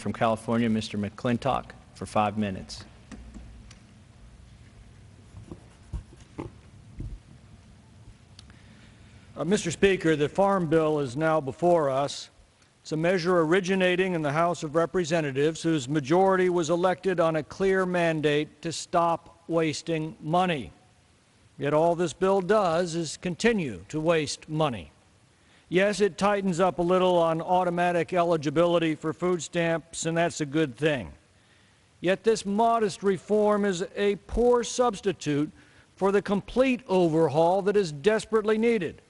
From California, Mr. McClintock, for 5 minutes. Mr. Speaker, the Farm Bill is now before us. It's a measure originating in the House of Representatives, whose majority was elected on a clear mandate to stop wasting money. Yet all this bill does is continue to waste money. Yes, it tightens up a little on automatic eligibility for food stamps, and that's a good thing. Yet this modest reform is a poor substitute for the complete overhaul that is desperately needed.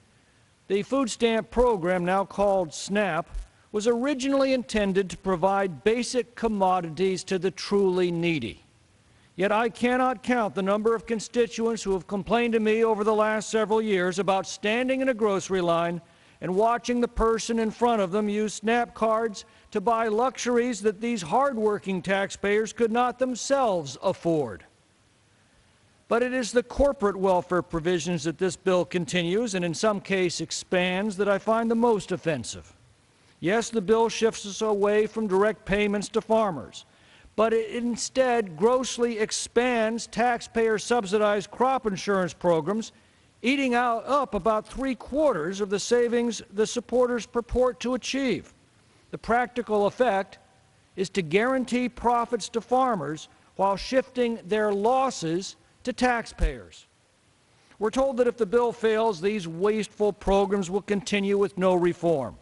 The food stamp program, now called SNAP, was originally intended to provide basic commodities to the truly needy. Yet I cannot count the number of constituents who have complained to me over the last several years about standing in a grocery line and watching the person in front of them use SNAP cards to buy luxuries that these hardworking taxpayers could not themselves afford. But it is the corporate welfare provisions that this bill continues, and in some case expands, that I find the most offensive. Yes, the bill shifts us away from direct payments to farmers, but it instead grossly expands taxpayer-subsidized crop insurance programs, eating up about 3/4 of the savings the supporters purport to achieve. The practical effect is to guarantee profits to farmers while shifting their losses to taxpayers. We're told that if the bill fails, these wasteful programs will continue with no reform.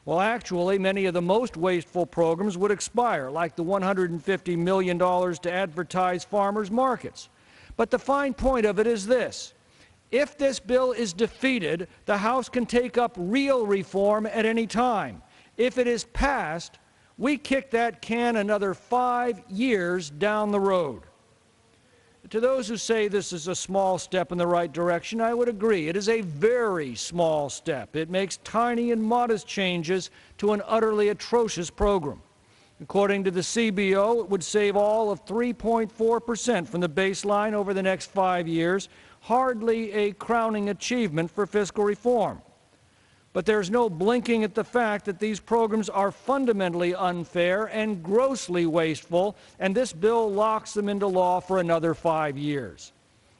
Well, actually, many of the most wasteful programs would expire, like the $150 million to advertise farmers' markets. But the fine point of it is this: if this bill is defeated, the House can take up real reform at any time. If it is passed, we kick that can another 5 years down the road. To those who say this is a small step in the right direction, I would agree. It is a very small step. It makes tiny and modest changes to an utterly atrocious program. According to the CBO, it would save all of 3.4% from the baseline over the next 5 years, hardly a crowning achievement for fiscal reform. But there's no blinking at the fact that these programs are fundamentally unfair and grossly wasteful, and this bill locks them into law for another 5 years.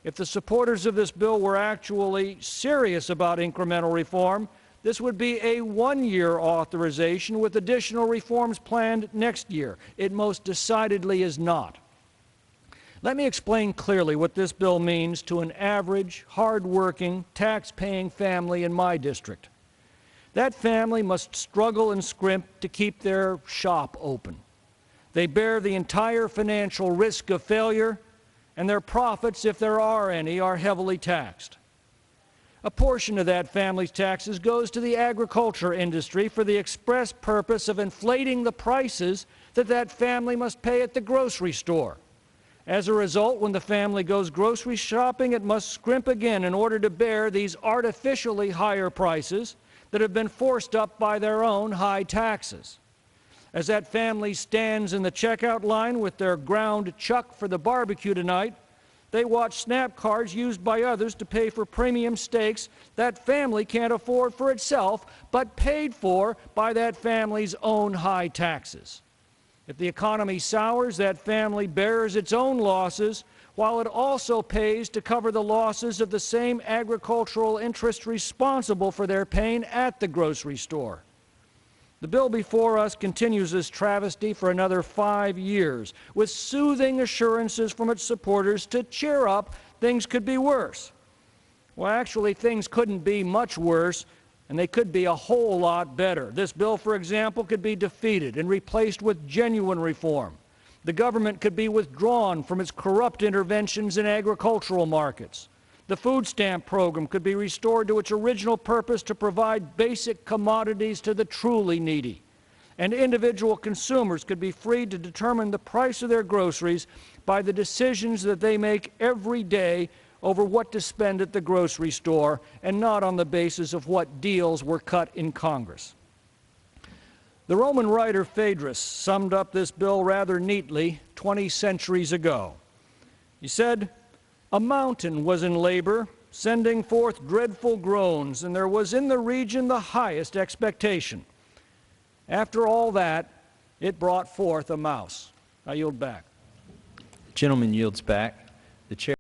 If the supporters of this bill were actually serious about incremental reform, this would be a 1-year authorization with additional reforms planned next year. It most decidedly is not. Let me explain clearly what this bill means to an average, hard-working, tax-paying family in my district. That family must struggle and scrimp to keep their shop open. They bear the entire financial risk of failure, and their profits, if there are any, are heavily taxed. A portion of that family's taxes goes to the agriculture industry for the express purpose of inflating the prices that family must pay at the grocery store. As a result, when the family goes grocery shopping, it must scrimp again in order to bear these artificially higher prices that have been forced up by their own high taxes. As that family stands in the checkout line with their ground chuck for the barbecue tonight, they watch SNAP cards used by others to pay for premium steaks that family can't afford for itself, but paid for by that family's own high taxes. If the economy sours, that family bears its own losses, while it also pays to cover the losses of the same agricultural interests responsible for their pain at the grocery store. The bill before us continues this travesty for another 5 years, with soothing assurances from its supporters to cheer up, things could be worse. Well, actually, things couldn't be much worse, and they could be a whole lot better. This bill, for example, could be defeated and replaced with genuine reform. The government could be withdrawn from its corrupt interventions in agricultural markets. The food stamp program could be restored to its original purpose to provide basic commodities to the truly needy. And individual consumers could be free to determine the price of their groceries by the decisions that they make every day over what to spend at the grocery store, and not on the basis of what deals were cut in Congress. The Roman writer Phaedrus summed up this bill rather neatly 20 centuries ago. He said, "A mountain was in labor, sending forth dreadful groans, and there was in the region the highest expectation. After all that, It brought forth a mouse. I yield back. Gentleman yields back. The chair